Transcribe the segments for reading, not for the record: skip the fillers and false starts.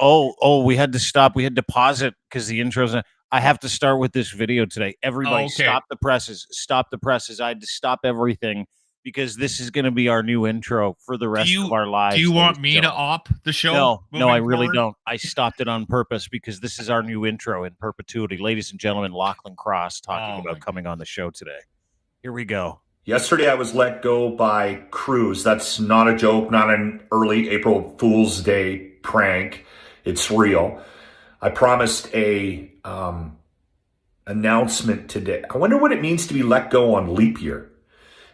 Oh, we had to stop. We had to pause it because the intro's. I have to start with this video today. Everybody, stop the presses. Stop the presses. I had to stop everything because this is going to be our new intro for the rest of our lives. Do you want me to op the show? No, I really don't. I stopped it on purpose because this is our new intro in perpetuity. Ladies and gentlemen, Lochlin Cross talking about coming on the show today. Here we go. Yesterday, I was let go by Cruz. That's not a joke, not an early April Fool's Day prank. It's real. I promised a announcement today. I wonder what it means to be let go on leap year.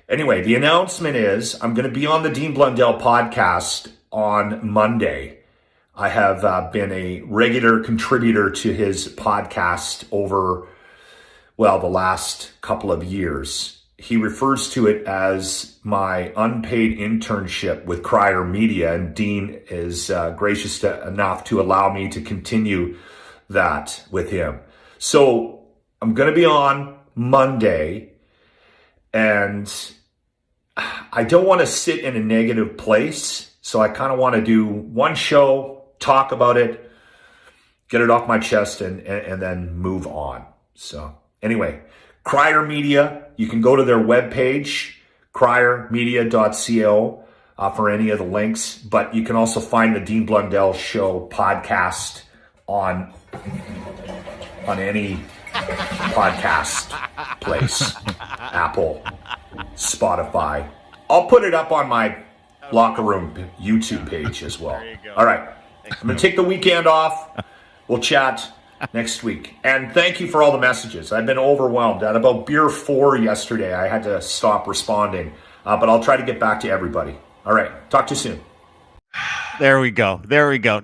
Anyway, the announcement is I'm going to be on the Dean Blundell podcast on Monday. I have been a regular contributor to his podcast over, the last couple of years. He refers to it as my unpaid internship with Cruz Media, and Dean is gracious enough to allow me to continue that with him. So I'm going to be on Monday, and I don't want to sit in a negative place. So I kind of want to do one show, talk about it, get it off my chest, and then move on. So anyway, Cruz Media, you can go to their webpage, criermedia.co, for any of the links. But you can also find the Dean Blundell Show podcast on any podcast place, Apple, Spotify. I'll put it up on my Locker Room YouTube page as well. All right. I'm going to take the weekend off. We'll chat next week. And thank you for all the messages. I've been overwhelmed. At about beer 4 yesterday, I had to stop responding. But I'll try to get back to everybody. All right. Talk to you soon. There we go.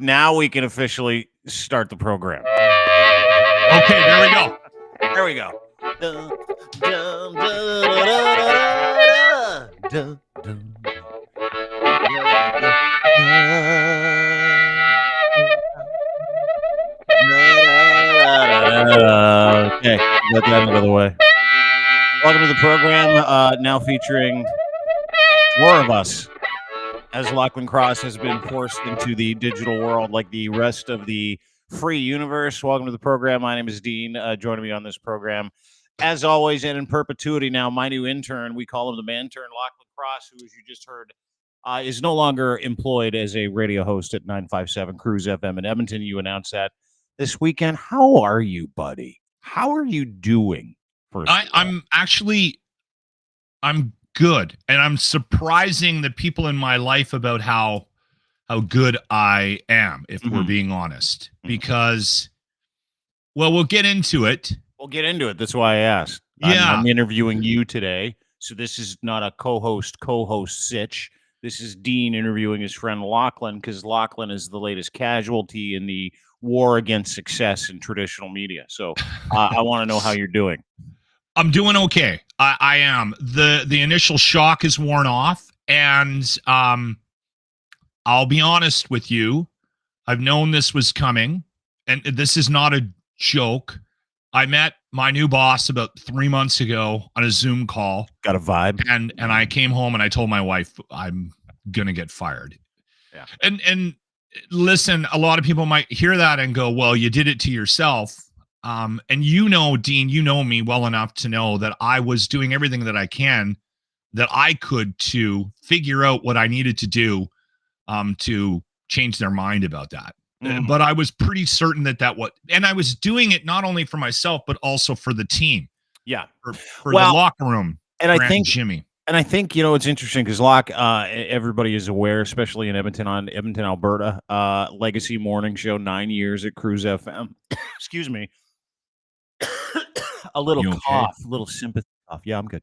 Now we can officially start the program. Okay, there we go. There we go. Okay, got that out of the way. Welcome to the program, now featuring more of us, as Lochlin Cross has been forced into the digital world like the rest of the free universe. Welcome to the program. My name is Dean. Joining me on this program, as always, and in perpetuity now, my new intern, we call him the man-turn, Lochlin Cross, who, as you just heard, is no longer employed as a radio host at 957 Cruz FM in Edmonton. You announced that this weekend. How are you, buddy? How are you doing? I'm good, and I'm surprising the people in my life about how good I am, if we're being honest, because, we'll get into it. That's why I asked. Yeah. I'm interviewing you today, so this is not a co-host sitch. This is Dean interviewing his friend Lochlin, because Lochlin is the latest casualty in the war against success in traditional media. So I want to know how you're doing. I'm doing okay. I am. The initial shock is worn off, and I'll be honest with you. I've known this was coming, and this is not a joke. I met my new boss about 3 months ago on a Zoom call. Got a vibe. And I came home and I told my wife I'm going to get fired. Yeah. And listen, a lot of people might hear that and go, well, you did it to yourself. And Dean, you know me well enough to know that I was doing everything that I could to figure out what I needed to do to change their mind about that. But I was pretty certain and I was doing it not only for myself, but also for the team. Yeah. For the locker room. And I think Jimmy. And I think, it's interesting because everybody is aware, especially in Edmonton, Alberta, legacy morning show, 9 years at Cruz FM. Excuse me. A little cough, a little sympathy cough. Yeah, I'm good.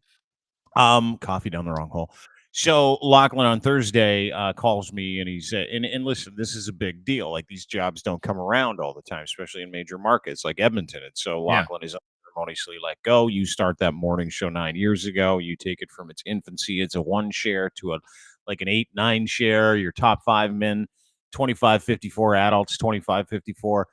Coffee down the wrong hole. So Lochlin on Thursday calls me, and he said, and listen, this is a big deal. Like, these jobs don't come around all the time, especially in major markets like Edmonton. And so Lochlin is unceremoniously let go. You start that morning show 9 years ago. You take it from its infancy. It's a 1 share to an 8-9 share. Your top 5 men, 25-54 adults, 25-54.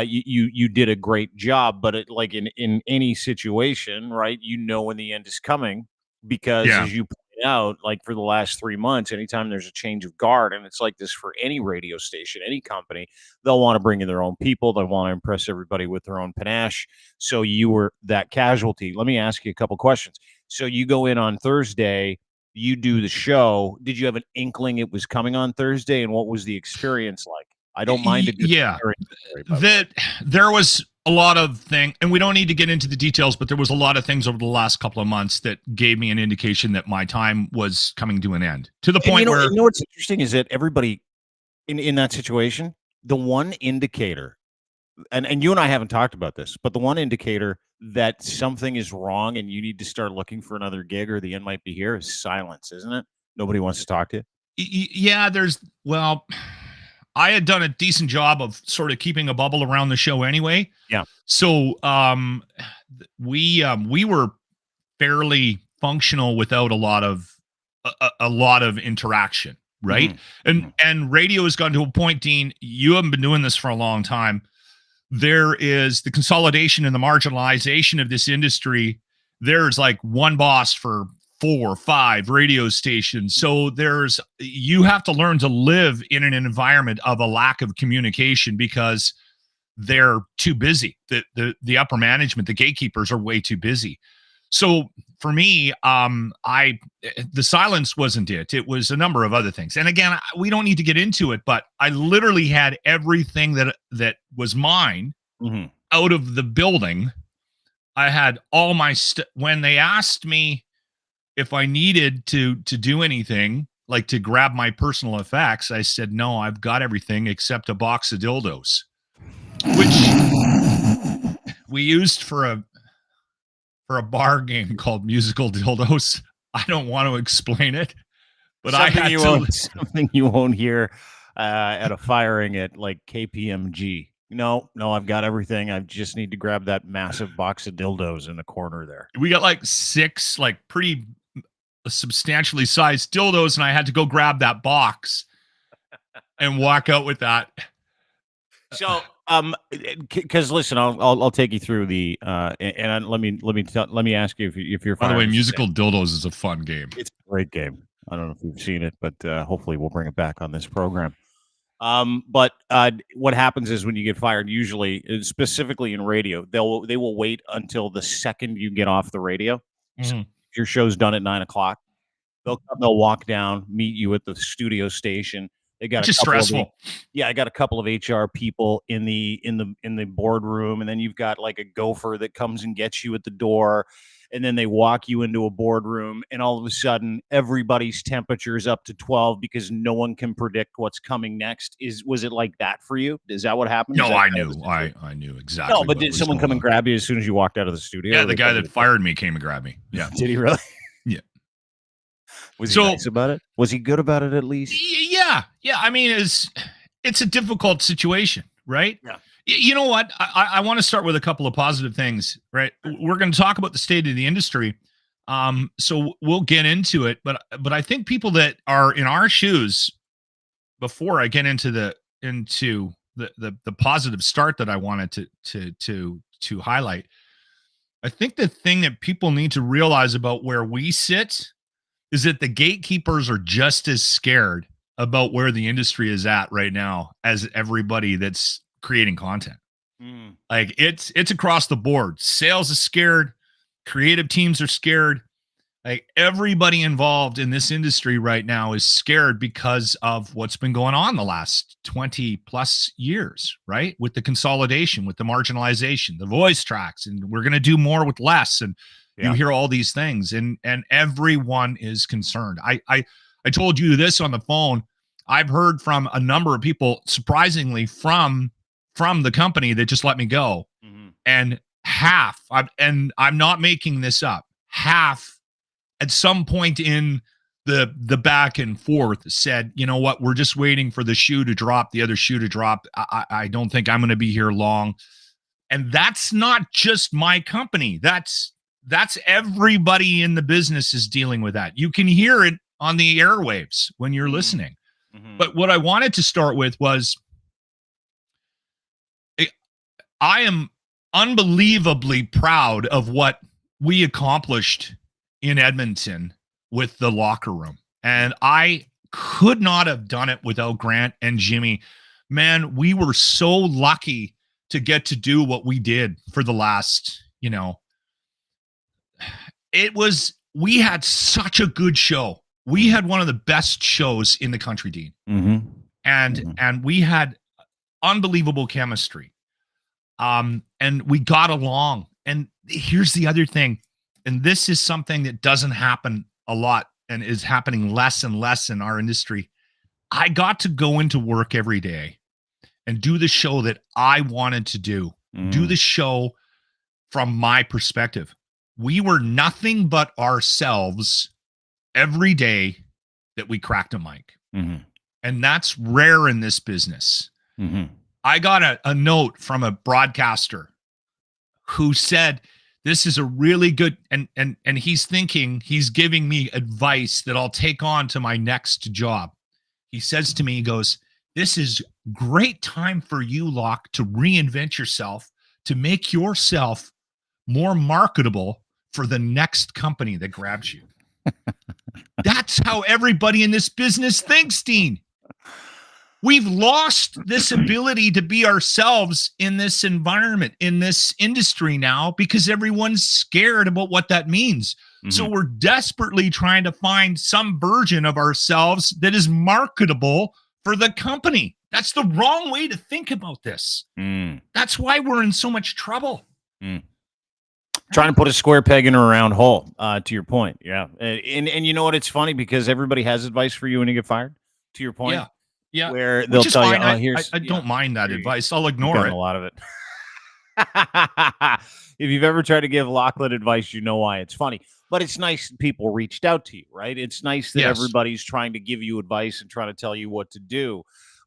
You did a great job, but in any situation, right? When the end is coming, because as you pointed out like for the last 3 months, anytime there's a change of guard, and it's like this for any radio station, any company, they'll want to bring in their own people. They want to impress everybody with their own panache. So you were that casualty. Let me ask you a couple questions. So you go in on Thursday, you do the show. Did you have an inkling it was coming on Thursday, and what was the experience like? I don't mind it. Yeah, that there was a lot of things, and we don't need to get into the details, but there was a lot of things over the last couple of months that gave me an indication that my time was coming to an end, to the point where, you know what's interesting is that everybody in that situation, the one indicator, and you and I haven't talked about this, but the one indicator that something is wrong and you need to start looking for another gig or the end might be here is silence, isn't it? Nobody wants to talk to you. Yeah, I had done a decent job of sort of keeping a bubble around the show anyway. Yeah. So we were fairly functional without a lot of interaction, right? And radio has gotten to a point, Dean, you haven't been doing this for a long time. There is the consolidation and the marginalization of this industry. There's like one boss for 4 or 5 radio stations. So you have to learn to live in an environment of a lack of communication because they're too busy. The upper management, the gatekeepers are way too busy. So for me, the silence wasn't it. It was a number of other things. And again, we don't need to get into it, but I literally had everything that was mine out of the building. I had all my when they asked me if I needed to do anything, like to grab my personal effects, I said, no, I've got everything except a box of dildos, which we used for a bar game called Musical Dildos. I don't want to explain it, but something you won't hear at a firing at like KPMG. No, I've got everything. I just need to grab that massive box of dildos in the corner there. We got like 6 like pretty substantially sized dildos, and I had to go grab that box and walk out with that. So, because listen, I'll take you through the and let me ask you if you're. By the way, Musical Dildos is a fun game. It's a great game. I don't know if you've seen it, but hopefully we'll bring it back on this program. But what happens is when you get fired, usually, specifically in radio, they will wait until the second you get off the radio. So your show's done at 9:00. They'll walk down, meet you at the studio station. They got just stressful. I got a couple of HR people in the boardroom, and then you've got like a gopher that comes and gets you at the door, and then they walk you into a boardroom, and all of a sudden everybody's temperature is up to 12 because no one can predict what's coming next. Was it like that for you? Is that what happened? No, I knew. I knew exactly. No, but did someone come and grab you as soon as you walked out of the studio? Yeah, the guy that fired me came and grabbed me. Yeah. Did he really? Yeah. Was he nice about it? Was he good about it at least? Yeah. I mean, it's a difficult situation, right? Yeah. You know what? I want to start with a couple of positive things, right? We're going to talk about the state of the industry. So we'll get into it, but I think people that are in our shoes, before I get into the positive start that I wanted to highlight, I think the thing that people need to realize about where we sit is that the gatekeepers are just as scared about where the industry is at right now as everybody that's creating content. Like it's across the board. Sales is scared. Creative teams are scared. Like everybody involved in this industry right now is scared because of what's been going on the last 20 plus years, right? With the consolidation, with the marginalization, the voice tracks, and we're going to do more with less. And you hear all these things, and everyone is concerned. I told you this on the phone. I've heard from a number of people, surprisingly, from the company that just let me go. And half, I'm not making this up, half at some point in the back and forth said, you know what, we're just waiting for the shoe to drop, the other shoe to drop. I don't think I'm going to be here long. And that's not just my company. That's everybody in the business is dealing with that. You can hear it on the airwaves when you're listening. But what I wanted to start with was, I am unbelievably proud of what we accomplished in Edmonton with the locker room. And I could not have done it without Grant and Jimmy. Man, we were so lucky to get to do what we did for the last, we had such a good show. We had one of the best shows in the country, Dean. Mm-hmm. And we had unbelievable chemistry. And we got along. And here's the other thing. And this is something that doesn't happen a lot and is happening less and less in our industry. I got to go into work every day and do the show that I wanted to do. Do the show from my perspective. We were nothing but ourselves every day that we cracked a mic. Mm-hmm. And that's rare in this business. Mm-hmm. I got a note from a broadcaster who said, this is a really good, and he's giving me advice that I'll take on to my next job. He says to me, he goes, this is great time for you, Locke, to reinvent yourself, to make yourself more marketable for the next company that grabs you. That's how everybody in this business thinks, Dean. We've lost this ability to be ourselves in this environment, in this industry now, because everyone's scared about what that means. Mm-hmm. So we're desperately trying to find some version of ourselves that is marketable for the company. That's the wrong way to think about this. That's why we're in so much trouble. Trying to put a square peg in a round hole, to your point. Yeah. And you know what? It's funny because everybody has advice for you when you get fired, to your point. Yeah. Yeah. Where they'll tell fine. you, I don't mind that advice. I'll ignore it. A lot of it. If you've ever tried to give Lochlin advice, you know why it's funny. But it's nice that people reached out to you, right? It's nice that everybody's trying to give you advice and trying to tell you what to do.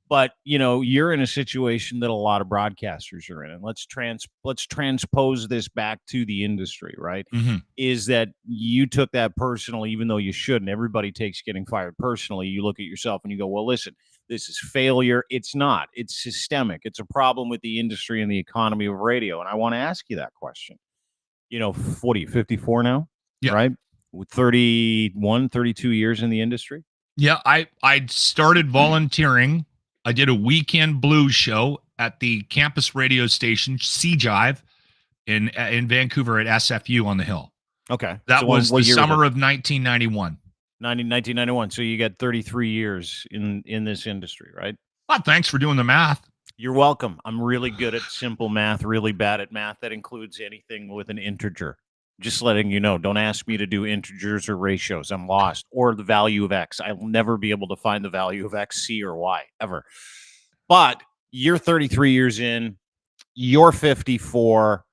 But, you're in a situation that a lot of broadcasters are in. And let's transpose this back to the industry, right? Mm-hmm. Is that you took that personally, even though you shouldn't. Everybody takes getting fired personally. You look at yourself and you go, well, listen, this is failure. It's not. It's systemic. It's a problem with the industry and the economy of radio. And I want to ask you that question. What are you, 54 now? Yeah. Right? With 31, 32 years in the industry? Yeah, I started volunteering. I did a weekend blues show at the campus radio station, C-Jive, in Vancouver at SFU on the Hill. Okay. That was the summer of 1991. 1991. So you got 33 years in this industry, right? Well, thanks for doing the math. You're welcome. I'm really good at simple math, really bad at math. That includes anything with an integer. Just letting you know, don't ask me to do integers or ratios. I'm lost. Or the value of X. I will never be able to find the value of X, C, or Y, ever. But you're 33 years in. You're 54.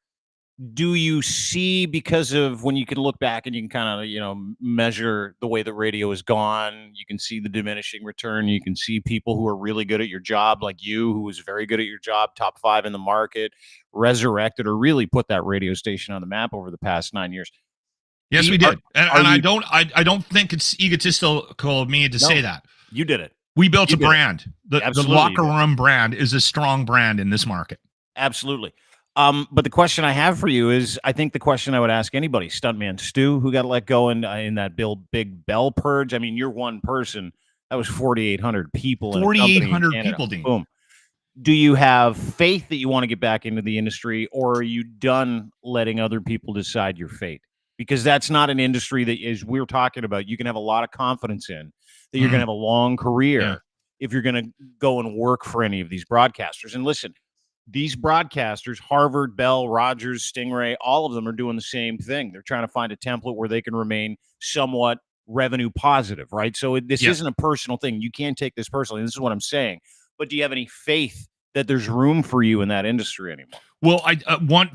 Do you see, because of when you can look back and you can kind of, measure the way that radio has gone, you can see the diminishing return. You can see people who are really good at your job, like you, who was very good at your job, top 5 in the market, resurrected or really put that radio station on the map over the past 9 years. Yes, we did. And I don't think it's egotistical of me to say that. You did it. We built a brand. The locker room brand is a strong brand in this market. Absolutely. But the question I have for you is, I think the question I would ask anybody, Stuntman Stu, who got let go in that Big Bell purge. I mean, you're one person. That was 4,800 people. 4,800 people, Dean. Boom. Do you have faith that you want to get back into the industry, or are you done letting other people decide your fate? Because that's not an industry that, as we're talking about, you can have a lot of confidence in, that you're going to have a long career if you're going to go and work for any of these broadcasters. And listen, these broadcasters, Harvard, Bell, Rogers, Stingray, all of them are doing the same thing. They're trying to find a template where they can remain somewhat revenue positive, right? So this isn't a personal thing. You can't take this personally. This is what I'm saying. But do you have any faith that there's room for you in that industry anymore? Well,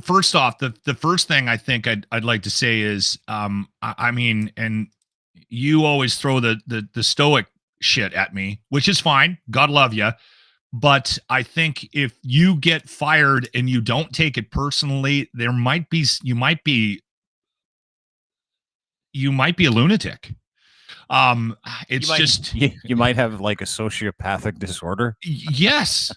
first off, the first thing I think I'd like to say is, I mean, and you always throw the stoic shit at me, which is fine. God love you. But I think if you get fired and you don't take it personally, you might be a lunatic. You might have like a sociopathic disorder. Yes.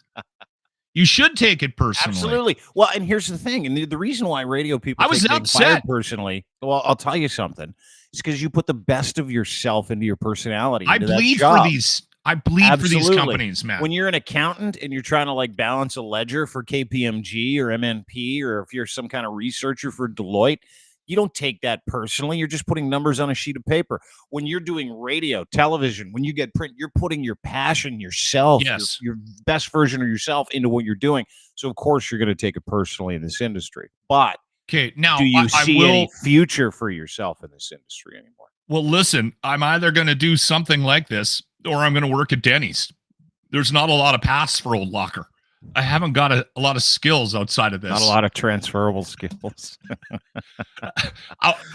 You should take it personally. Absolutely. Well, and here's the thing, and the reason why radio people I was take upset fired personally. Well, I'll tell you something. It's because you put the best of yourself into your personality. I into bleed that job. for these. I bleed for these Absolutely. companies, man. When you're an accountant and you're trying to like balance a ledger for KPMG or MNP, or if you're some kind of researcher for Deloitte, you don't take that personally. You're just putting numbers on a sheet of paper. When you're doing radio, television, when you get print, you're putting your passion, yourself, Yes. your best version of yourself into what you're doing. So of course you're going to take it personally in this industry. But Okay, now do you I see will, any future for yourself in this industry anymore? Well, listen, I'm either going to do something like this or I'm going to work at Denny's. There's not a lot of paths for old Locker. I haven't got a lot of skills outside of this. Not a lot of transferable skills.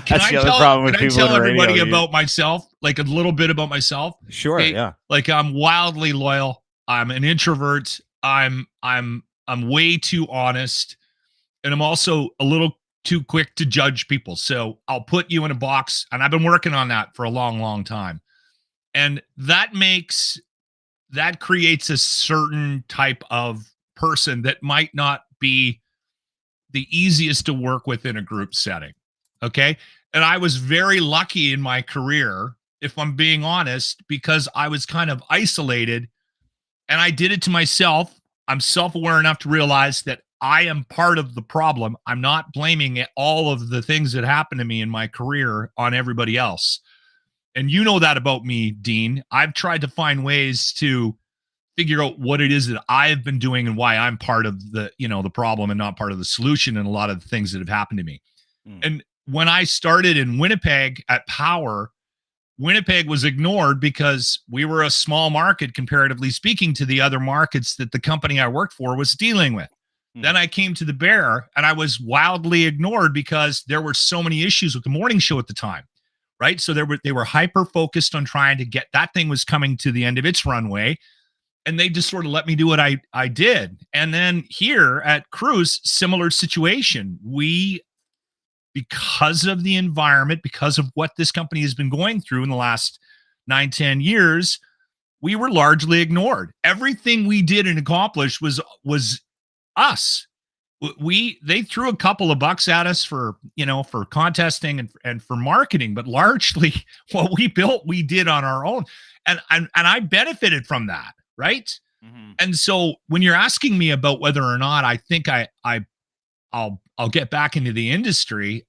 Can I tell everybody about myself? Like a little bit about myself? Sure, yeah. Like I'm wildly loyal. I'm an introvert. I'm way too honest. And I'm also a little too quick to judge people. So I'll put you in a box, and I've been working on that for a long, long time. And that creates a certain type of person that might not be the easiest to work with in a group setting. Okay. And I was very lucky in my career, if I'm being honest, because I was kind of isolated and I did it to myself. I'm self-aware enough to realize that I am part of the problem. I'm not blaming all of the things that happened to me in my career on everybody else. And you know that about me, Dean. I've tried to find ways to figure out what it is that I've been doing and why I'm part of the problem and not part of the solution in a lot of the things that have happened to me. And when I started in Winnipeg at Power, Winnipeg was ignored because we were a small market, comparatively speaking, to the other markets that the company I worked for was dealing with. Then I came to the Bear and I was wildly ignored because there were so many issues with the morning show at the time, right? So they were hyper focused on trying to get that thing was coming to the end of its runway. And they just sort of let me do what I did. And then here at Cruz, similar situation. Because of the environment, because of what this company has been going through in the last 9-10 years, we were largely ignored. Everything we did and accomplished was us. They threw a couple of bucks at us for contesting and for marketing, but largely what we built, we did on our own. And I benefited from that. Right. Mm-hmm. And so when you're asking me about whether or not I think I'll get back into the industry,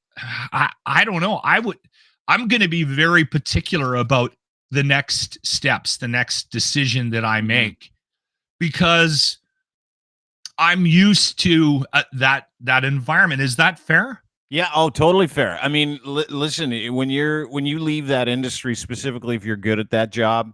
I don't know. I'm going to be very particular about the next steps, the next decision that I make, because I'm used to that environment. Is that fair? Yeah. Oh, totally fair. I mean, listen, when you leave that industry, specifically if you're good at that job,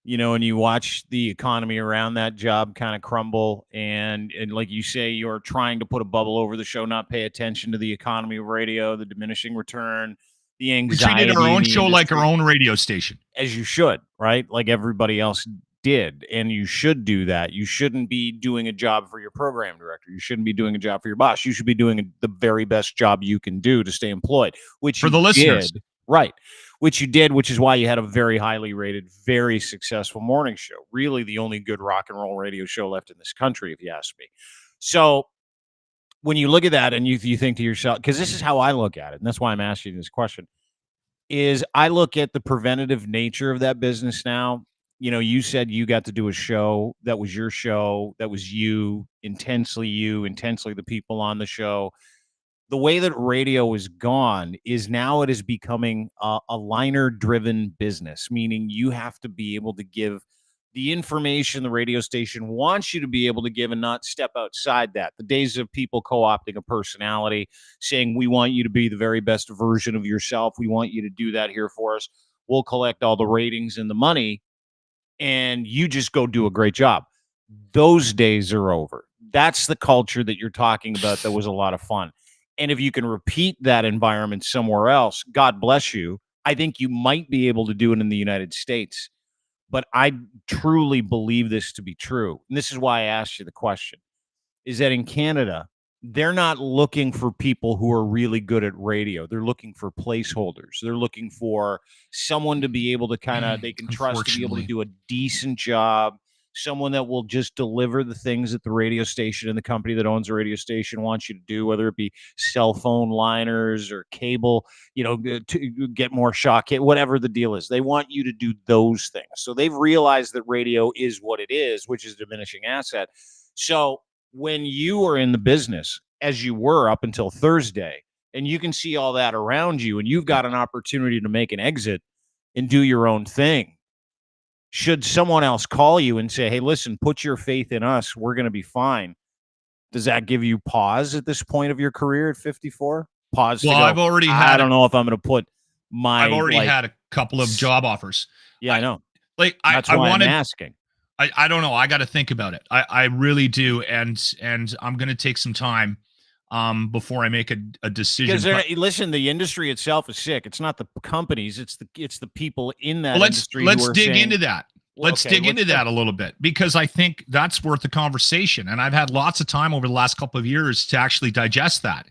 and you watch the economy around that job kind of crumble, and like you say, you're trying to put a bubble over the show, not pay attention to the economy of radio, the diminishing return, the anxiety. We treated our own show like our own radio station. As you should, right? Like everybody else did. And you should do that. You shouldn't be doing a job for your program director. You shouldn't be doing a job for your boss. You should be doing the very best job you can do to stay employed, which for the listeners. Right. Which you did, which is why you had a very highly rated, very successful morning show. Really the only good rock and roll radio show left in this country, if you ask me. So when you look at that and you think to yourself, because this is how I look at it, and that's why I'm asking this question, is I look at the preventative nature of that business now. You said you got to do a show that was your show, that was you, intensely the people on the show. The way that radio is gone is now it is becoming a liner-driven business, meaning you have to be able to give the information the radio station wants you to be able to give and not step outside that. The days of people co-opting a personality, saying, we want you to be the very best version of yourself. We want you to do that here for us. We'll collect all the ratings and the money, and you just go do a great job. Those days are over. That's the culture that you're talking about that was a lot of fun. And if you can repeat that environment somewhere else, God bless you. I think you might be able to do it in the United States. But I truly believe this to be true. And this is why I asked you the question, is that in Canada, they're not looking for people who are really good at radio. They're looking for placeholders. They're looking for someone to be able to they can trust to be able to do a decent job, someone that will just deliver the things that the radio station and the company that owns the radio station wants you to do, whether it be cell phone liners or cable, to get more shock hit, whatever the deal is. They want you to do those things. So they've realized that radio is what it is, which is a diminishing asset. So when you are in the business, as you were up until Thursday, and you can see all that around you, and you've got an opportunity to make an exit and do your own thing, should someone else call you and say, hey, listen, put your faith in us, we're going to be fine, does that give you pause at this point of your career at 54? Pause. Well, I've already had. I don't know if I'm going to put my. I've already had a couple of job offers. Yeah, I know. That's why I'm asking. I don't know. I got to think about it. I really do, and I'm going to take some time before I make a decision. Because listen, the industry itself is sick. It's not the companies. It's the people in that industry. Let's dig into that. Let's dig into that a little bit, because I think that's worth the conversation. And I've had lots of time over the last couple of years to actually digest that.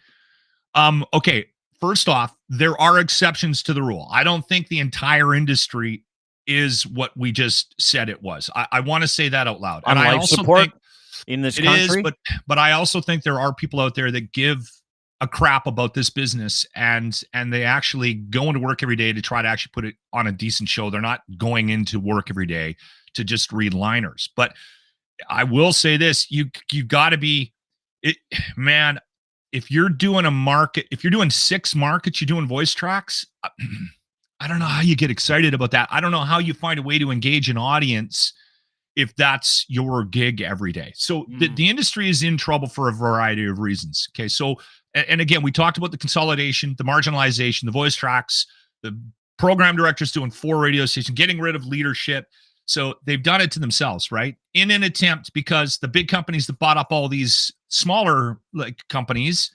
Okay. First off, there are exceptions to the rule. I don't think the entire industry is what we just said it was. I want to say that out loud. And I also think in this country, but I also think there are people out there that give a crap about this business, and they actually go into work every day to try to actually put it on a decent show. They're not going into work every day to just read liners. But I will say this, you got to be it, man. If you're doing if you're doing 6 markets, you're doing voice tracks, I don't know how you get excited about that. I don't know how you find a way to engage an audience if that's your gig every day. So the industry is in trouble for a variety of reasons. Okay. So, and again, we talked about the consolidation, the marginalization, the voice tracks, the program directors doing 4 radio stations, getting rid of leadership. So they've done it to themselves, right? In an attempt, because the big companies that bought up all these smaller companies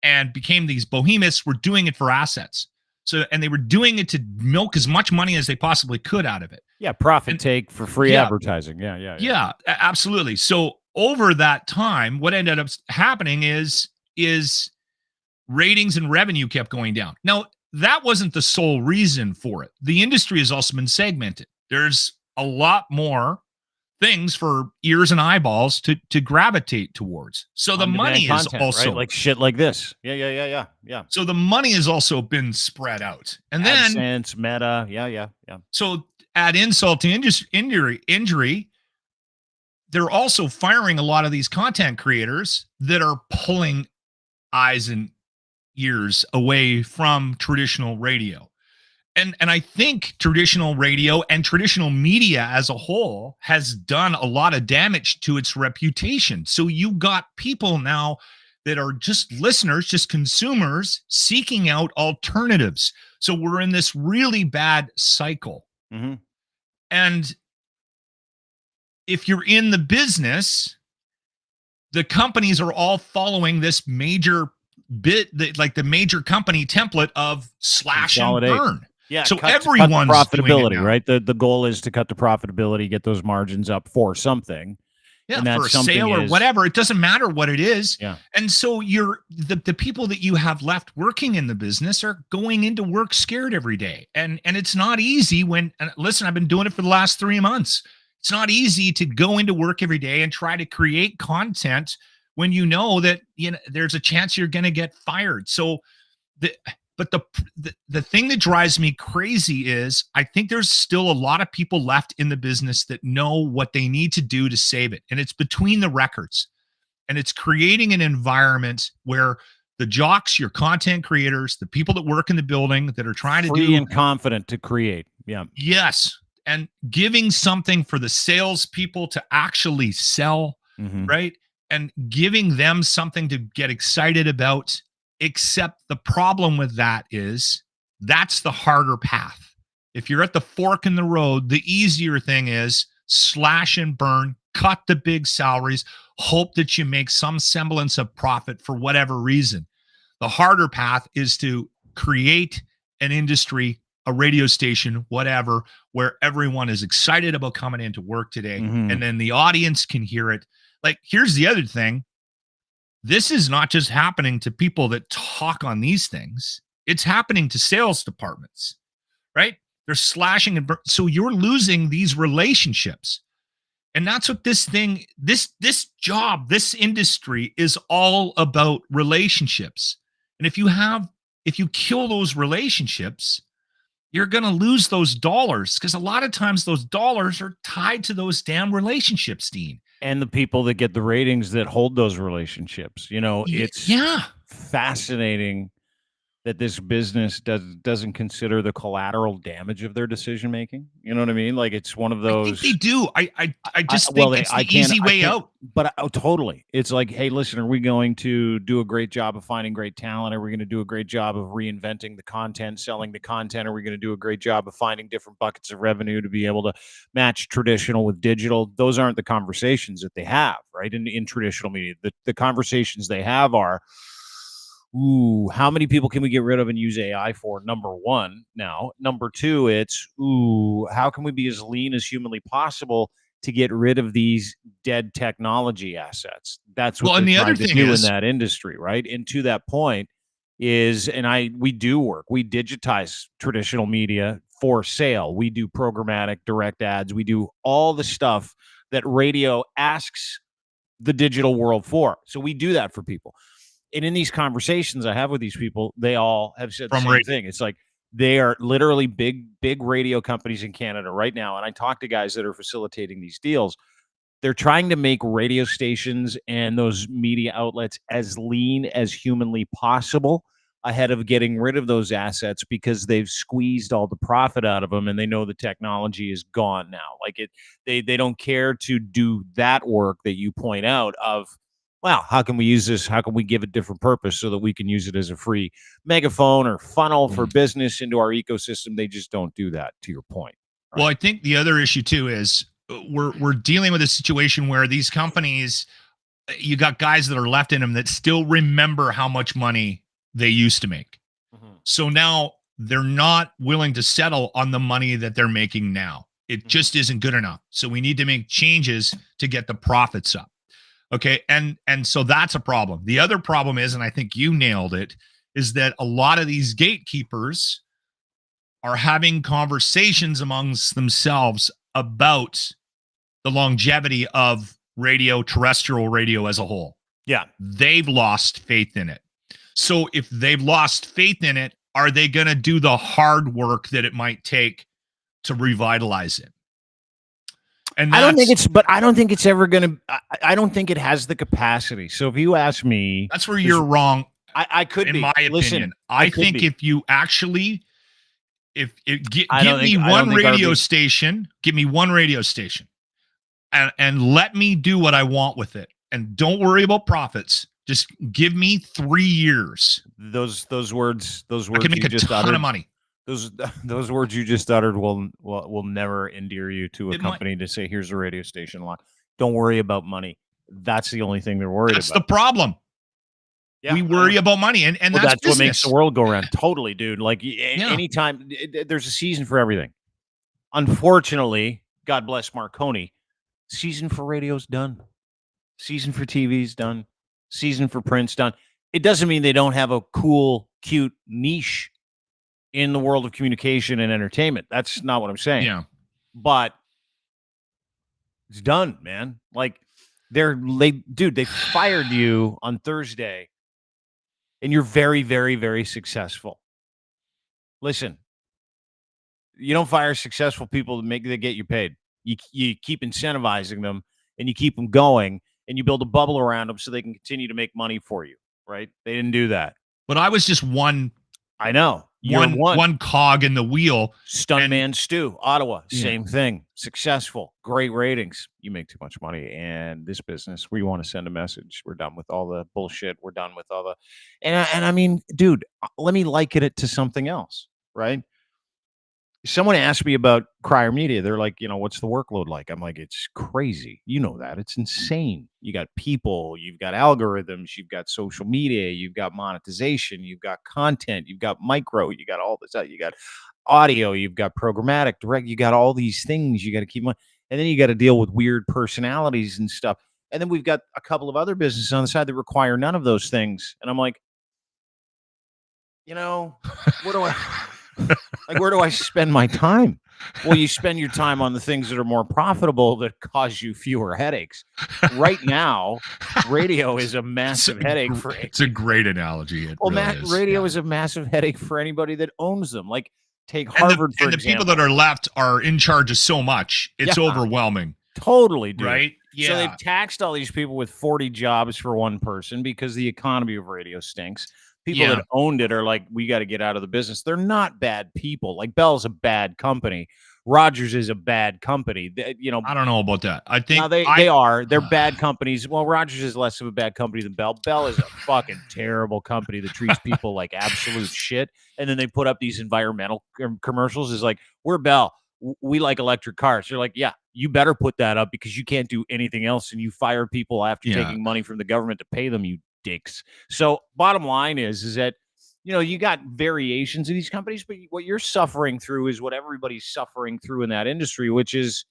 and became these behemoths were doing it for assets. So, and they were doing it to milk as much money as they possibly could out of it. Yeah, take for free advertising. Yeah, absolutely. So over that time, what ended up happening is ratings and revenue kept going down. Now, that wasn't the sole reason for it. The industry has also been segmented. There's a lot more things for ears and eyeballs to gravitate towards. So the money is also like shit like this. Yeah. So the money has also been spread out. And then AdSense, Meta. Yeah. So add insult to injury, they're also firing a lot of these content creators that are pulling eyes and ears away from traditional radio. And I think traditional radio and traditional media as a whole has done a lot of damage to its reputation. So you got people now that are just listeners, just consumers seeking out alternatives. So we're in this really bad cycle. Mm-hmm. And if you're in the business, the companies are all following this major like the major company template of slash and burn. Yeah, so everyone's profitability, right? The goal is to cut the profitability, get those margins up for something. Yeah, and for a sale or whatever. It doesn't matter what it is. Yeah. And so the people that you have left working in the business are going into work scared every day. And it's not easy listen, I've been doing it for the last 3 months. It's not easy to go into work every day and try to create content when you know that there's a chance you're going to get fired. So But the thing that drives me crazy is I think there's still a lot of people left in the business that know what they need to do to save it. And it's between the records. And it's creating an environment where the jocks, your content creators, the people that work in the building that are trying to free and confident to create. Yeah. Yes. And giving something for the salespeople to actually sell, right? And giving them something to get excited about. Except the problem with that is that's the harder path. If you're at the fork in the road, the easier thing is slash and burn, cut the big salaries, hope that you make some semblance of profit for whatever reason. The harder path is to create an industry, a radio station, whatever, where everyone is excited about coming into work today. And then the audience can hear it. Like, here's the other thing. This is not just happening to people that talk on these things. It's happening to sales departments, right? They're slashing and so you're losing these relationships. And that's what this job, this industry is all about, relationships. And if you kill those relationships, you're going to lose those dollars, because a lot of times those dollars are tied to those damn relationships, Dean. And the people that get the ratings that hold those relationships. It's fascinating that this business doesn't consider the collateral damage of their decision making. You know what I mean? Like, it's one of those. I think they do. I just think it's the easy way out. But totally, it's like, hey, listen, are we going to do a great job of finding great talent? Are we going to do a great job of reinventing the content, selling the content? Are we going to do a great job of finding different buckets of revenue to be able to match traditional with digital? Those aren't the conversations that they have, right? In traditional media, the conversations they have are, ooh, how many people can we get rid of and use AI for? Number one. Now, number two, it's, ooh, how can we be as lean as humanly possible to get rid of these dead technology assets? That's what they're trying to do in that industry, right? And to that point is, we do work. We digitize traditional media for sale. We do programmatic direct ads. We do all the stuff that radio asks the digital world for. So we do that for people. And in these conversations I have with these people, they all have said the same thing. It's like, they are literally big radio companies in Canada right now. And I talk to guys that are facilitating these deals. They're trying to make radio stations and those media outlets as lean as humanly possible ahead of getting rid of those assets, because they've squeezed all the profit out of them and they know the technology is gone now. Like, they don't care to do that work that you point out of, wow, how can we use this? How can we give it different purpose so that we can use it as a free megaphone or funnel for business into our ecosystem? They just don't do that, to your point. Right? Well, I think the other issue too is we're dealing with a situation where these companies, you got guys that are left in them that still remember how much money they used to make. So now they're not willing to settle on the money that they're making now. It just isn't good enough. So we need to make changes to get the profits up. Okay. And so that's a problem. The other problem is, and I think you nailed it, is that a lot of these gatekeepers are having conversations amongst themselves about the longevity of radio, terrestrial radio as a whole. Yeah. They've lost faith in it. So if they've lost faith in it, are they going to do the hard work that it might take to revitalize it? And I don't think it's ever going to, I don't think it has the capacity. So if you ask me, that's where you're wrong. I could in be. my Listen, opinion. I think be. If you actually, give me one radio station and let me do what I want with it. And don't worry about profits. Just give me 3 years. Those words I can make a ton of money. Those words you just uttered will never endear you to a company to say, here's a radio station lot. Don't worry about money. That's the only thing they're worried about. That's the problem. Yeah, we worry about money, and that's what makes the world go around. Totally, dude. Like, anytime there's a season for everything. Unfortunately, God bless Marconi, season for radio's done. Season for TV's done. Season for print's done. It doesn't mean they don't have a cool, cute niche in the world of communication and entertainment. That's not what I'm saying. Yeah. But it's done, man. Like, they fired you on Thursday and you're very, very, very successful. Listen, you don't fire successful people that get you paid. You keep incentivizing them and you keep them going and you build a bubble around them so they can continue to make money for you, right? They didn't do that. But I was just one. I know. One cog in the wheel. Stuntman Stu, Ottawa, same thing. Successful, great ratings. You make too much money, and this business, we want to send a message. We're done with all the bullshit. We're done with all the, and I mean, dude, let me liken it to something else, right? Someone asked me about Crier Media. They're like, what's the workload like? I'm like, it's crazy. You know that. It's insane. You got people, you've got algorithms, you've got social media, you've got monetization, you've got content, you've got micro, you got all this, you got audio, you've got programmatic, direct, you got all these things you got to keep on. And then you got to deal with weird personalities and stuff. And then we've got a couple of other businesses on the side that require none of those things. And I'm like, where do I spend my time? Well, you spend your time on the things that are more profitable that cause you fewer headaches. Right now, radio is a massive headache for. It's a great analogy. It really is. Radio is a massive headache for anybody that owns them. Like, take And Harvard, for the example. people that are left are in charge of so much. It's overwhelming. Totally, dude. Right? Yeah. So they've taxed all these people with 40 jobs for one person because the economy of radio stinks. People that owned it are like, we got to get out of the business. They're not bad people. Like, Bell's a bad company. Rogers is a bad company. I don't know about that. I think they are. They're bad companies. Well, Rogers is less of a bad company than Bell. Bell is a fucking terrible company that treats people like absolute shit. And then they put up these environmental commercials. Is like, we're Bell. We like electric cars. They're like, yeah, you better put that up because you can't do anything else. And you fire people after taking money from the government to pay them, you dicks. So bottom line is that, you got variations of these companies, but what you're suffering through is what everybody's suffering through in that industry, which is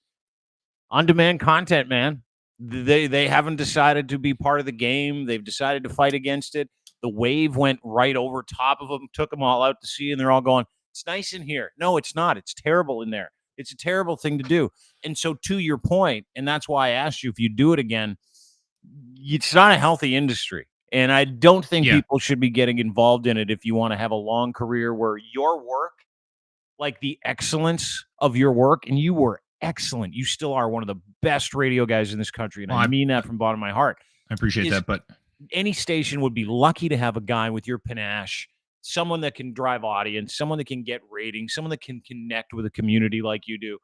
on-demand content, man. They haven't decided to be part of the game. They've decided to fight against it. The wave went right over top of them, took them all out to sea, and they're all going, it's nice in here. No, it's not. It's terrible in there. It's a terrible thing to do. And so, to your point, and that's why I asked you if you do it again, it's not a healthy industry. And I don't think people should be getting involved in it if you want to have a long career where your work, like the excellence of your work, and you were excellent. You still are one of the best radio guys in this country. And I mean that from the bottom of my heart. I appreciate that. But any station would be lucky to have a guy with your panache, someone that can drive audience, someone that can get ratings, someone that can connect with a community like you do.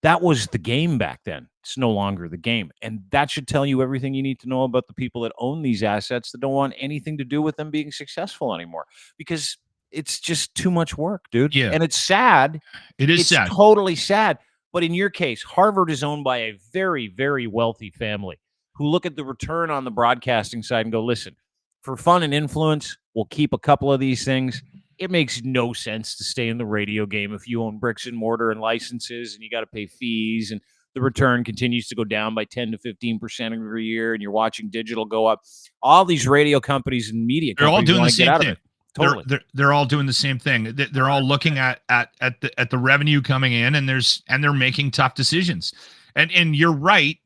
That was the game back then. It's no longer the game. And that should tell you everything you need to know about the people that own these assets that don't want anything to do with them being successful anymore, because it's just too much work, dude. Yeah. And it's sad. It's sad. Totally sad. But in your case, Harvard is owned by a very, very wealthy family who look at the return on the broadcasting side and go, listen, for fun and influence, we'll keep a couple of these things. It makes no sense to stay in the radio game if you own bricks and mortar and licenses and you got to pay fees and the return continues to go down by 10 to 15% every year and you're watching digital go up. All these radio companies and media companies, they're all doing the same thing. Totally. They're all doing the same thing. They're all looking at the revenue coming in and they're making tough decisions. And you're right.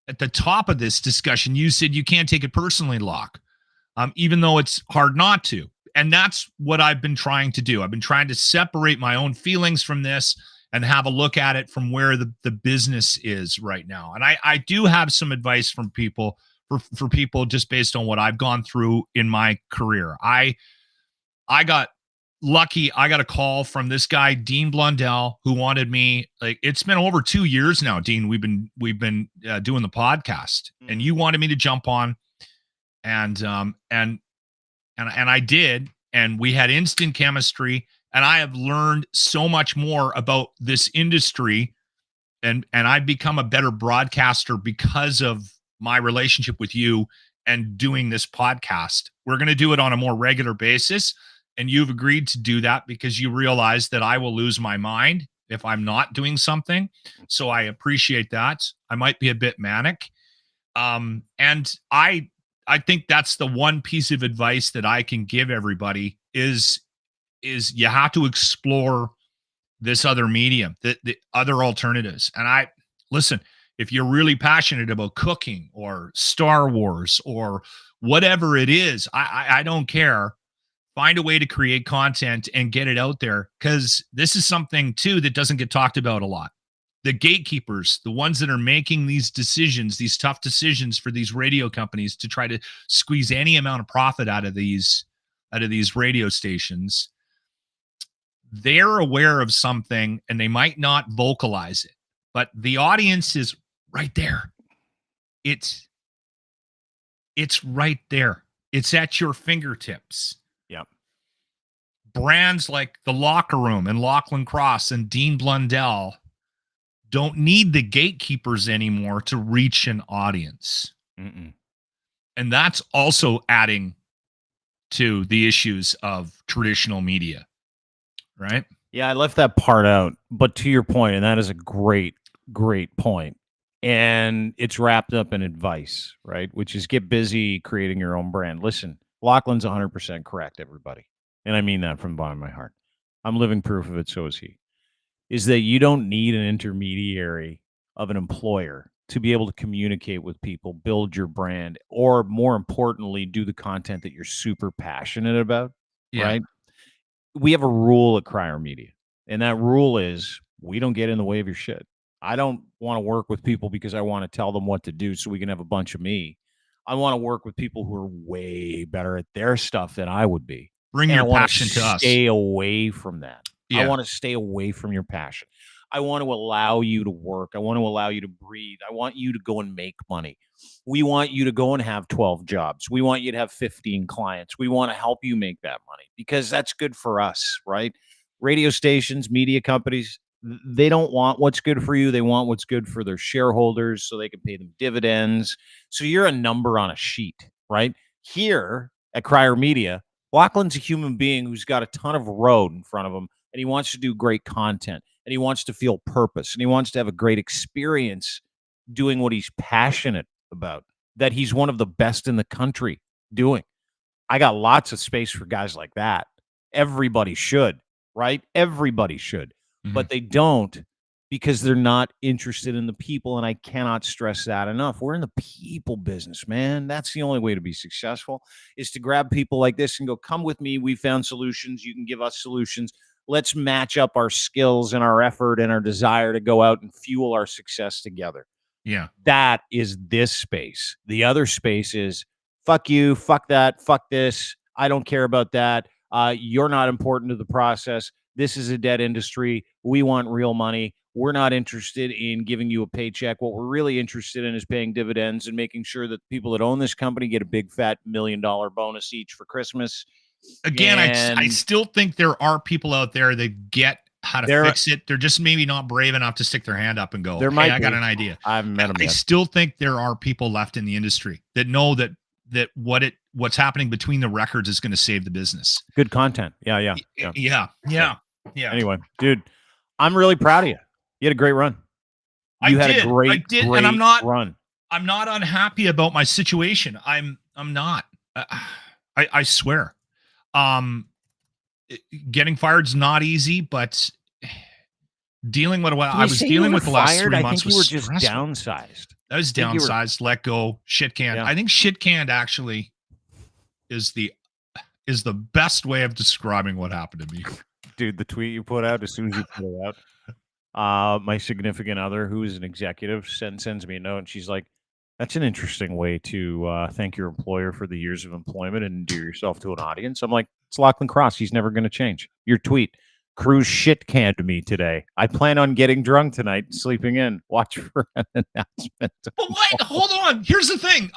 At the top of this discussion, you said you can't take it personally, Locke, even though it's hard not to. And that's what I've been trying to do. I've been trying to separate my own feelings from this and have a look at it from where the business is right now. And I do have some advice from people for people just based on what I've gone through in my career. I got lucky. I got a call from this guy, Dean Blundell, who wanted me. Like, it's been over 2 years now, Dean. We've been doing the podcast, and you wanted me to jump on, and I did, and we had instant chemistry, and I have learned so much more about this industry, and I've become a better broadcaster because of my relationship with you and doing this podcast. We're going to do it on a more regular basis, and you've agreed to do that because you realize that I will lose my mind if I'm not doing something. So I appreciate that. I might be a bit manic. And I think that's the one piece of advice that I can give everybody is you have to explore this other medium, the other alternatives. And listen, if you're really passionate about cooking or Star Wars or whatever it is, I don't care. Find a way to create content and get it out there, because this is something too that doesn't get talked about a lot. The gatekeepers, the ones that are making these decisions, these tough decisions for these radio companies to try to squeeze any amount of profit out of these radio stations, they're aware of something and they might not vocalize it, but the audience is right there. It's right there. It's at your fingertips. Yep. Brands like The Locker Room and Lochlin Cross and Dean Blundell don't need the gatekeepers anymore to reach an audience. Mm-mm. And that's also adding to the issues of traditional media, right? Yeah, I left that part out, but to your point, and that is a great, great point. And it's wrapped up in advice, right? Which is get busy creating your own brand. Listen, Lachlan's 100% correct, everybody. And I mean that from the bottom of my heart. I'm living proof of it, so is he. is that you don't need an intermediary of an employer to be able to communicate with people, build your brand, or more importantly, do the content that you're super passionate about, Yeah. right? We have a rule at Crier Media, and that rule is we don't get in the way of your shit. I don't want to work with people because I want to tell them what to do so we can have a bunch of me. I want to work with people who are way better at their stuff than I would be. Bring And I your want passion to us. stay away from that. I Yeah. want to stay away from your passion. I want to allow you to work. I want to allow you to breathe. I want you to go and make money. We want you to go and have 12 jobs. We want you to have 15 clients. We want to help you make that money because that's good for us, right? Radio stations, media companies, they don't want what's good for you. They want what's good for their shareholders so they can pay them dividends. So you're a number on a sheet, right? Here at Crier Media, Lochlin's a human being who's got a ton of road in front of him, and he wants to do great content, and he wants to feel purpose, and he wants to have a great experience doing what he's passionate about, that he's one of the best in the country doing. I got lots of space for guys like that. Everybody should, right? Everybody should. But they don't because they're not interested in the people, and I cannot stress that enough. We're in the people business, man. That's the only way to be successful, is to grab people like this and go, come with me. We found solutions. You can give us solutions. Let's match up our skills and our effort and our desire to go out and fuel our success together. Yeah. That is this space. The other space is fuck you, fuck that, fuck this. I don't care about that. You're not important to the process. This is a dead industry. We want real money. We're not interested in giving you a paycheck. What we're really interested in is paying dividends and making sure that people that own this company get a big fat $1 million bonus each for Christmas. Again, I still think there are people out there that get how to fix it. They're just maybe not brave enough to stick their hand up and go, hey, I got an idea. I've met them. I still think there are people left in the industry that know that what's happening between the records is going to save the business. Good content. Yeah. Anyway, dude, I'm really proud of you. You had a great run. You had a great and I'm not run. I'm not unhappy about my situation. I'm not. I swear. Getting fired's not easy, but dealing with what I was dealing with the last 3 months, I think you were just stressful. downsized. I was downsized, let go, shit canned. Yeah. I think shit canned actually is the best way of describing what happened to me. Dude, the tweet you put out, as soon as you put it out, my significant other, who is an executive, sends me a note, and she's like, that's an interesting way to thank your employer for the years of employment and endear yourself to an audience. I'm like, it's Lochlin Cross. He's never going to change. Your tweet, Cruz shit canned me today. I plan on getting drunk tonight and sleeping in. Watch for an announcement. But wait, hold on. Here's the thing.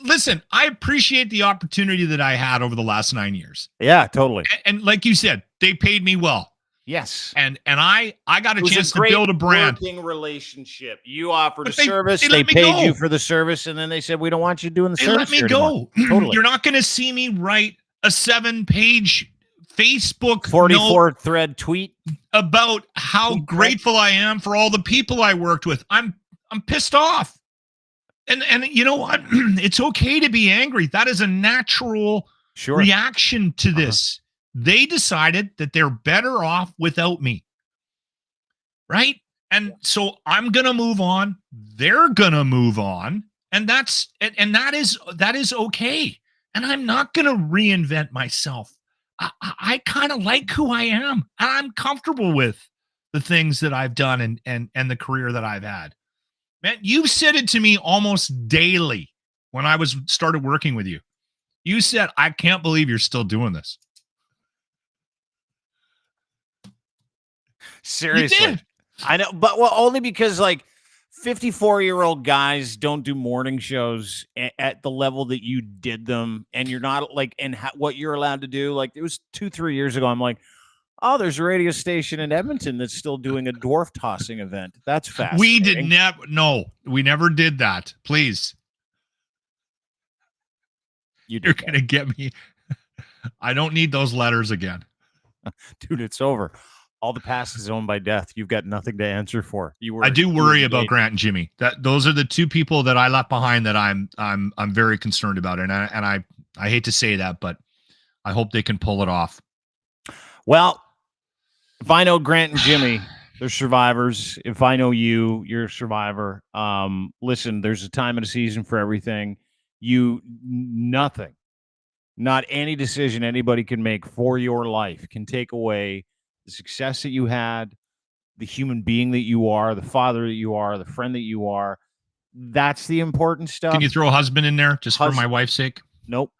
Listen, I appreciate the opportunity that I had over the last 9 years. Yeah, totally. And like you said, they paid me well. Yes. And I got a chance to build a brand. Working relationship. You offered a They service. They let me paid go. you for the service, and then they said, we don't want you doing the They service. let me anymore. go. Totally. You're not going to see me write a 7-page Facebook 44 thread tweet about how grateful I am for all the people I worked with. I'm pissed off. And you know what? It's okay to be angry. That is a natural reaction to this. They decided that they're better off without me. Right? And so I'm going to move on. They're going to move on. And that is okay. And I'm not going to reinvent myself. I kind of like who I am. And I'm comfortable with the things that I've done and the career that I've had. Man, you've said it to me almost daily when I started working with you. You said, I can't believe you're still doing this. Seriously. I know, but only because like 54-year-old guys don't do morning shows at the level that you did them, and you're not like, and what you're allowed to do. Like it was 2-3 years ago. I'm like, oh, there's a radio station in Edmonton that's still doing a dwarf tossing event. That's fascinating. We did never. No, we never did that. Please. You're going to get me. I don't need those letters again. Dude, it's over. All the past is owned by death. You've got nothing to answer for. I do worry about Grant and Jimmy. Those are the two people that I left behind that I'm very concerned about. And I hate to say that, but I hope they can pull it off. Well, if I know Grant and Jimmy, They're survivors. If I know you, you're a survivor. Listen, there's a time and a season for everything. Nothing, not any decision anybody can make for your life can take away the success that you had, the human being that you are, the father that you are, the friend that you are. That's the important stuff. Can you throw a husband in there just for my wife's sake? Nope.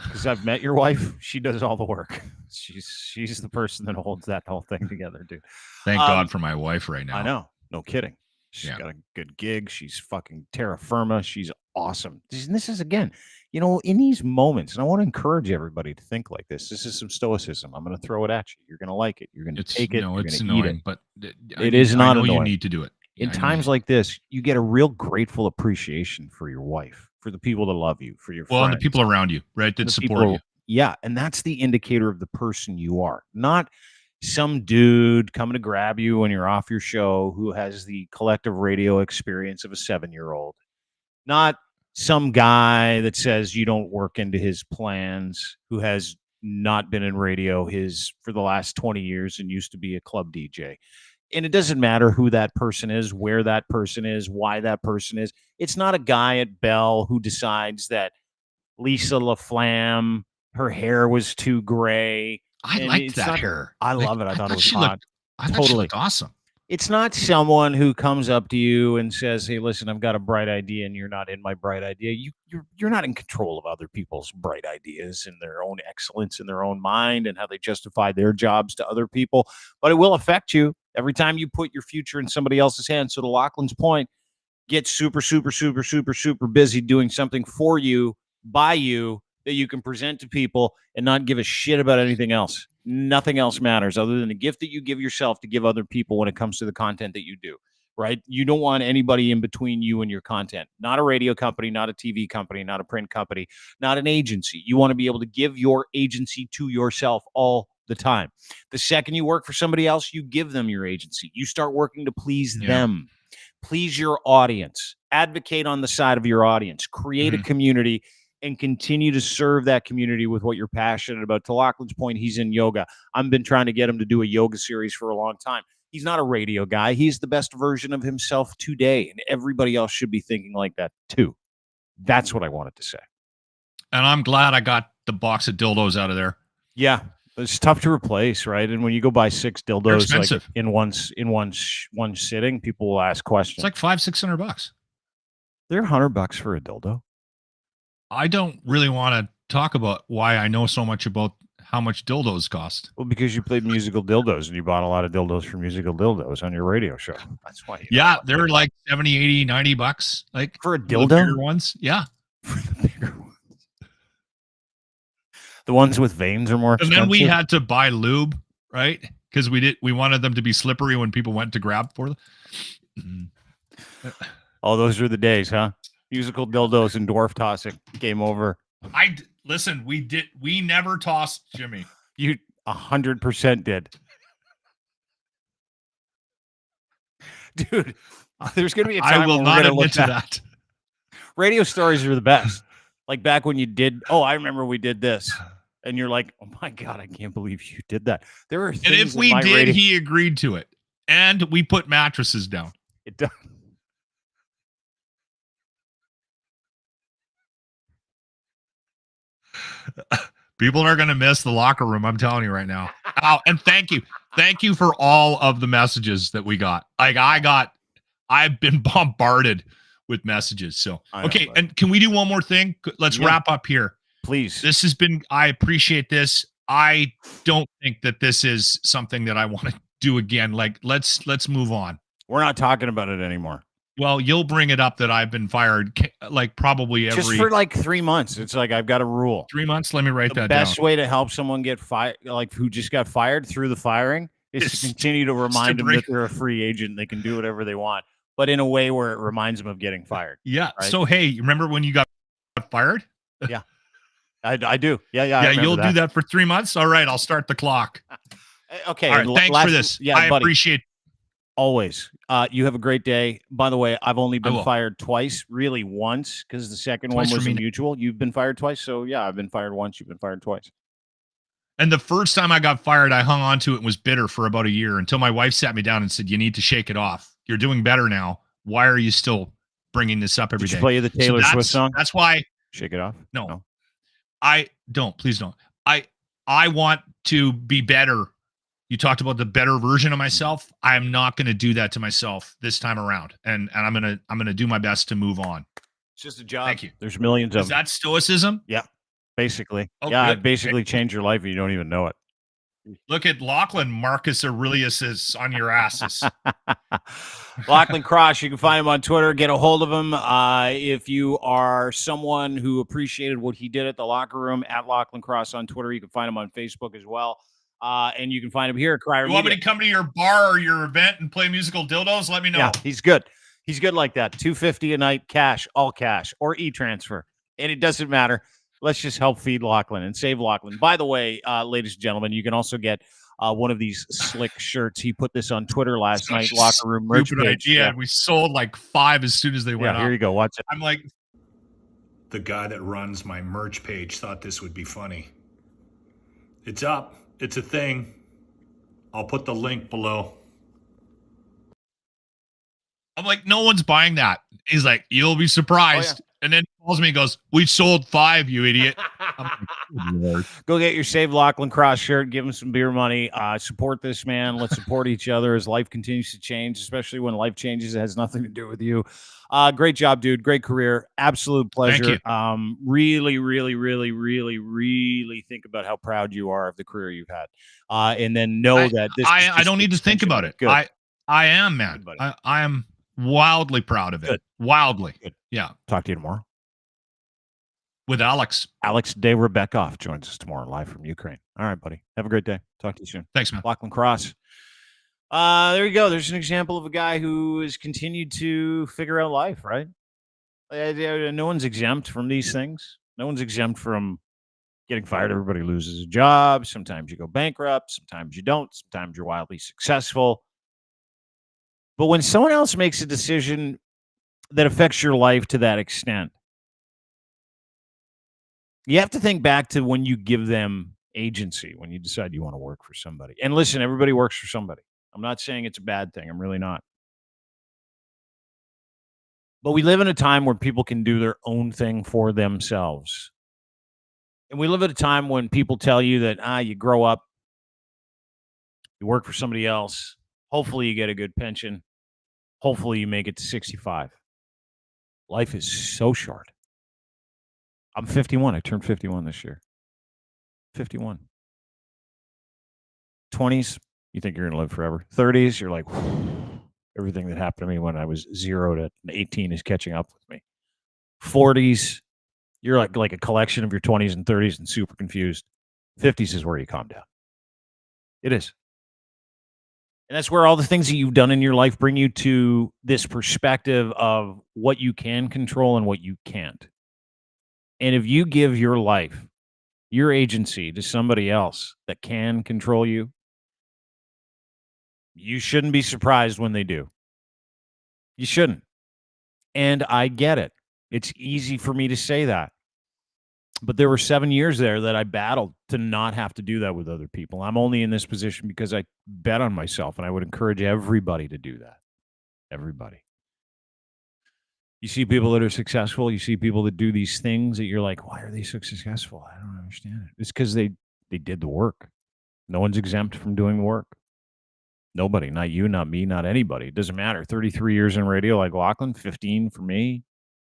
Because I've met your wife. She does all the work. She's the person that holds that whole thing together, dude. Thank God for my wife right now. I know. No kidding. She's got a good gig. She's fucking terra firma. She's awesome. This is, again, in these moments, and I want to encourage everybody to think like this. This is some stoicism. I'm going to throw it at you. You're going to like it. You're going to take it. No, it's annoying, eat it. But it is not annoying. You need to do it. In times like this, you get a real grateful appreciation for your wife, for the people that love you, for your friends. And the people around you, right, that support you. Yeah, and that's the indicator of the person you are, not some dude coming to grab you when you're off your show who has the collective radio experience of a 7-year-old, not some guy that says you don't work into his plans, who has not been in radio for the last 20 years and used to be a club DJ. And it doesn't matter who that person is, where that person is, why that person is. It's not a guy at Bell who decides that Lisa LaFlamme, her hair was too gray. I liked that hair. I love it. I thought it was hot. I thought she looked awesome. It's not someone who comes up to you and says, "Hey, listen, I've got a bright idea," and you're not in my bright idea. You're not in control of other people's bright ideas and their own excellence in their own mind and how they justify their jobs to other people. But it will affect you every time you put your future in somebody else's hands. So to Lochlin's point, get super, super, super, super, super busy doing something for you, by you, that you can present to people and not give a shit about anything else. Nothing else matters other than the gift that you give yourself to give other people when it comes to the content that you do, right? You don't want anybody in between you and your content. Not a radio company, not a TV company, not a print company, not an agency. You want to be able to give your agency to yourself all the time. The second you work for somebody else, you give them your agency. You start working to please them. Please your audience. Advocate on the side of your audience. Create a community and continue to serve that community with what you're passionate about. To Lochlin's point, he's in yoga. I've been trying to get him to do a yoga series for a long time. He's not a radio guy. He's the best version of himself today, and everybody else should be thinking like that too. That's what I wanted to say. And I'm glad I got the box of dildos out of there. Yeah, it's tough to replace, right? And when you go buy 6 dildos like in one sitting, people will ask questions. It's like $500-$600. They're $100 for a dildo. I don't really want to talk about why I know so much about how much dildos cost. Well, because you played musical dildos and you bought a lot of dildos for musical dildos on your radio show. That's why. They're like $70, $80, $90. Like for a dildo? The bigger ones. Yeah. For the bigger ones. The ones with veins are more expensive. And then we had to buy lube, right? Because we wanted them to be slippery when people went to grab for them. Oh, those are the days, huh? Musical dildos and dwarf tossing. Game over. Listen, we never tossed Jimmy. You 100% did. Dude, there's going to be a time I will not admit to that. Radio stories are the best. Like back when you did, I remember we did this. And you're like, oh my God, I can't believe you did that. There are things. And if we did, he agreed to it. And we put mattresses down. It does. People are going to miss the locker room. I'm telling you right now. Oh, and thank you for all of the messages that we got. Like I've been bombarded with messages. So, okay. And can we do one more thing? Let's wrap up here. Please. I appreciate this. I don't think that this is something that I want to do again. Like let's move on. We're not talking about it anymore. Well, you'll bring it up that I've been fired like probably every... Just for like 3 months. It's like I've got a rule. 3 months? Let me write that down. The best way to help someone get fired, like who just got fired through the firing, is to continue to remind them that they're a free agent. They can do whatever they want, but in a way where it reminds them of getting fired. Yeah. Right? So, hey, remember when you got fired? Yeah. I do. Yeah. Yeah, you'll do that for 3 months? All right, I'll start the clock. Okay. All right, thanks for this. Yeah, I appreciate it. Always. You have a great day. By the way, I've only been fired twice, really once, because the second one was mutual. You've been fired twice. So, yeah, I've been fired once. You've been fired twice. And the first time I got fired, I hung on to it and was bitter for about a year until my wife sat me down and said, "You need to shake it off. You're doing better now. Why are you still bringing this up every Did day?" you play the Taylor Swift song? That's why. Shake it off. No. I don't. Please don't. I want to be better. You talked about the better version of myself. I am not going to do that to myself this time around, and I'm gonna do my best to move on. It's just a job. Thank you. There's millions of Is that stoicism? Yeah, basically. Oh, yeah, good. it basically changed your life and you don't even know it. Look at Lochlin, Marcus Aurelius is on your asses. Lochlin Cross, you can find him on Twitter. Get a hold of him. If you are someone who appreciated what he did at the locker room, at Lochlin Cross on Twitter, you can find him on Facebook as well. And you can find him here at Crier You want Media. me to come to your bar or your event and play musical dildos? Let me know. Yeah, he's good. He's good like that. $250 a night, cash, all cash, or e-transfer. And it doesn't matter. Let's just help feed Lochlin and save Lochlin. By the way, ladies and gentlemen, you can also get one of these slick shirts. He put this on Twitter last night, Locker Room merch page. Idea. Yeah. We sold like 5 as soon as they went up. Here you go. Watch it. I'm like, The guy that runs my merch page thought this would be funny. It's up. It's a thing. I'll put the link below. I'm like, no one's buying that. He's like, you'll be surprised. And then he calls me and goes, "We sold 5, you idiot." I'm like, Lord. Go get your Save Lochlin Cross shirt. Give him some beer money. Support this man. Let's support each other as life continues to change, especially when life changes. It has nothing to do with you. Great job, dude. Great career. Absolute pleasure. Thank you. Really, really, really, really, really think about how proud you are of the career you've had. And then know that this I don't need to think about it. Good. I am, man. Good, I am wildly proud of it. Good. Wildly. Good. Yeah. Talk to you tomorrow. With Alex. Alex De Rebekov joins us tomorrow live from Ukraine. All right, buddy. Have a great day. Talk to you soon. Thanks, man. Lochlin Cross. There you go. There's an example of a guy who has continued to figure out life, right? No one's exempt from these things. No one's exempt from getting fired. Everybody loses a job. Sometimes you go bankrupt. Sometimes you don't. Sometimes you're wildly successful. But when someone else makes a decision that affects your life to that extent, you have to think back to when you give them agency, when you decide you want to work for somebody. And listen, everybody works for somebody. I'm not saying it's a bad thing. I'm really not. But we live in a time where people can do their own thing for themselves. And we live at a time when people tell you that, you grow up, you work for somebody else. Hopefully you get a good pension. Hopefully you make it to 65. Life is so short. I'm 51. I turned 51 this year. 51. 20s, you think you're going to live forever. 30s, you're like, everything that happened to me when I was 0 to 18 is catching up with me. 40s, you're like a collection of your 20s and 30s and super confused. 50s is where you calm down. It is. And that's where all the things that you've done in your life bring you to this perspective of what you can control and what you can't. And if you give your life, your agency to somebody else that can control you, you shouldn't be surprised when they do. You shouldn't. And I get it. It's easy for me to say that. But there were 7 years there that I battled to not have to do that with other people. I'm only in this position because I bet on myself, and I would encourage everybody to do that. Everybody. You see people that are successful. You see people that do these things that you're like, why are they so successful? I don't understand it. It's because they did the work. No one's exempt from doing the work. Nobody, not you, not me, not anybody. It doesn't matter. 33 years in radio like Lochlin, 15 for me.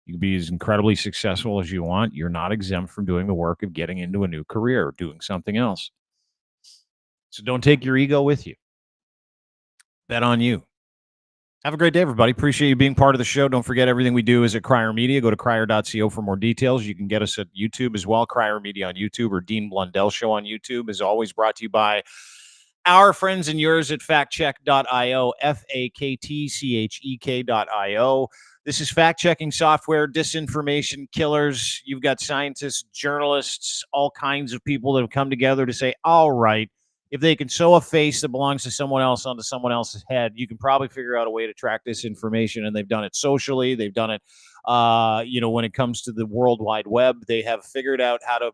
You can be as incredibly successful as you want. You're not exempt from doing the work of getting into a new career or doing something else. So don't take your ego with you. Bet on you. Have a great day, everybody. Appreciate you being part of the show. Don't forget, everything we do is at Crier Media. Go to crier.co for more details. You can get us at YouTube as well, Crier Media on YouTube, or Dean Blundell Show on YouTube. As always, brought to you by our friends and yours at factcheck.io, FAKTCHEK.io. This is fact-checking software, disinformation killers. You've got scientists, journalists, all kinds of people that have come together to say, all right, if they can sew a face that belongs to someone else onto someone else's head, you can probably figure out a way to track this information. And they've done it socially. They've done it, when it comes to the World Wide Web. They have figured out how to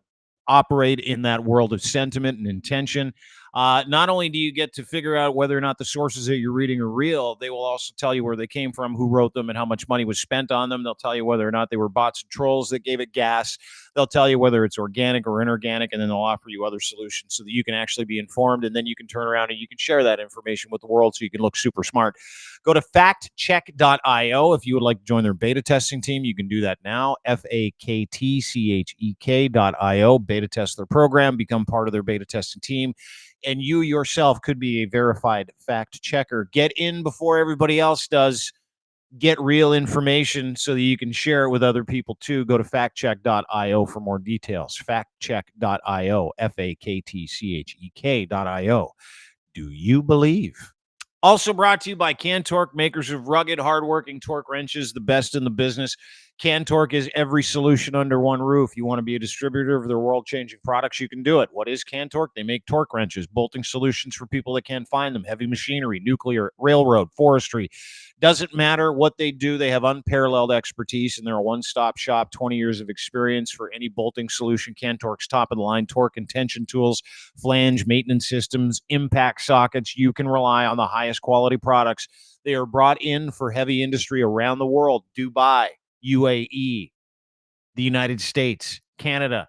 operate in that world of sentiment and intention. Not only do you get to figure out whether or not the sources that you're reading are real, they will also tell you where they came from, who wrote them, and how much money was spent on them. They'll tell you whether or not they were bots and trolls that gave it gas. They'll tell you whether it's organic or inorganic, and then they'll offer you other solutions so that you can actually be informed, and then you can turn around and you can share that information with the world so you can look super smart. Go to factcheck.io. If you would like to join their beta testing team, you can do that now. FAKTCHEK.io. Beta test their program, become part of their beta testing team, and you yourself could be a verified fact checker. Get in before everybody else does. Get real information so that you can share it with other people too. Go to factcheck.io for more details. Factcheck.io. FAKTCHEK.io. Do you believe? Also brought to you by Cantork, makers of rugged, hardworking torque wrenches, the best in the business. Cantork is every solution under one roof. You want to be a distributor of their world-changing products, you can do it. What is Cantork? They make torque wrenches, bolting solutions for people that can't find them, heavy machinery, nuclear, railroad, forestry. Doesn't matter what they do. They have unparalleled expertise, and they're a one-stop shop, 20 years of experience for any bolting solution. Cantork's top-of-the-line torque and tension tools, flange maintenance systems, impact sockets. You can rely on the highest quality products. They are brought in for heavy industry around the world. Dubai, UAE, the United States, Canada.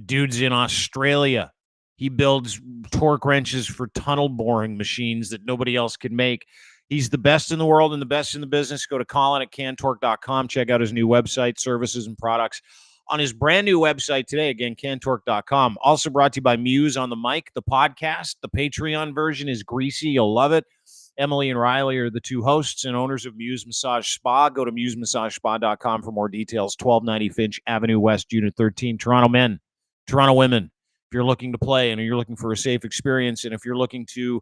Dude's in Australia. He builds torque wrenches for tunnel boring machines that nobody else can make. He's the best in the world and the best in the business. Go to Colin at cantork.com. Check out his new website, services, and products on his brand new website today. Again, cantork.com. Also brought to you by Muse on the Mic, the podcast. The Patreon version is greasy. You'll love it. Emily and Riley are the two hosts and owners of Muse Massage Spa. Go to musemassagespa.com for more details. 1290 Finch Avenue West, Unit 13. Toronto men, Toronto women. If you're looking to play and you're looking for a safe experience, and if you're looking to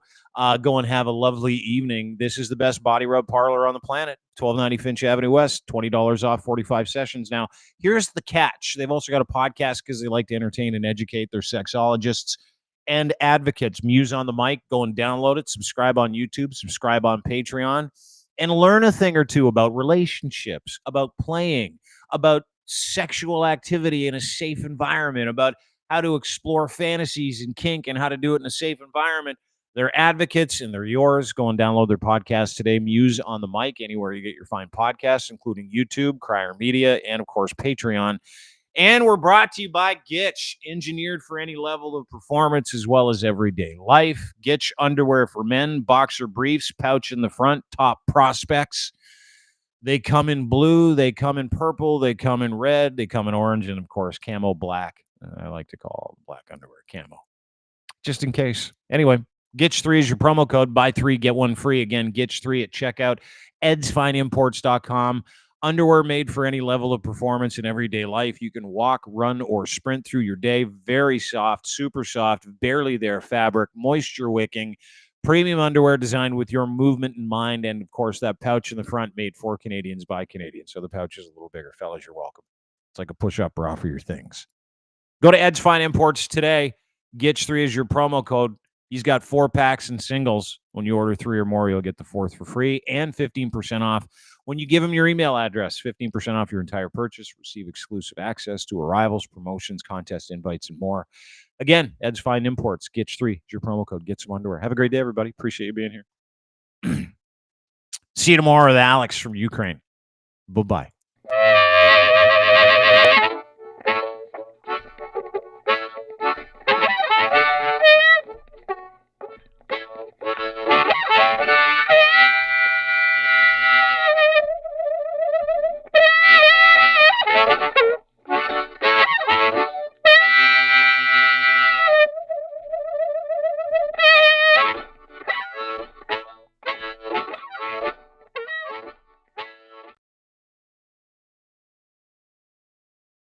go and have a lovely evening, this is the best body rub parlor on the planet. 1290 Finch Avenue West, $20 off, 45 sessions. Now, here's the catch. They've also got a podcast because they like to entertain and educate their sexologists and advocates. Muse on the Mic. Go and download it. Subscribe on YouTube. Subscribe on Patreon. And learn a thing or two about relationships, about playing, about sexual activity in a safe environment, about how to explore fantasies and kink and how to do it in a safe environment. They're advocates and they're yours. Go and download their podcast today. Muse on the Mic, anywhere you get your fine podcasts, including YouTube, Crier Media, and of course, Patreon. And we're brought to you by Gitch, engineered for any level of performance as well as everyday life. Gitch underwear for men, boxer briefs, pouch in the front, top prospects. They come in blue, they come in purple, they come in red, they come in orange, and of course, camo black. I like to call black underwear camo, just in case. Anyway, Gitch3 is your promo code. Buy 3, get 1 free. Again, Gitch3 at checkout. edsfineimports.com. Underwear made for any level of performance in everyday life. You can walk, run, or sprint through your day. Very soft, super soft, barely there fabric, moisture wicking. Premium underwear designed with your movement in mind. And, of course, that pouch in the front made for Canadians by Canadians. So the pouch is a little bigger. Fellas, you're welcome. It's like a push-up bra for your things. Go to Ed's Fine Imports today. Gitch3 is your promo code. He's got 4-packs and singles. When you order 3 or more, you'll get the 4th for free and 15% off. When you give him your email address, 15% off your entire purchase. Receive exclusive access to arrivals, promotions, contest invites, and more. Again, Ed's Fine Imports. Gitch3 is your promo code. Get some underwear. Have a great day, everybody. Appreciate you being here. See you tomorrow with Alex from Ukraine. Bye-bye.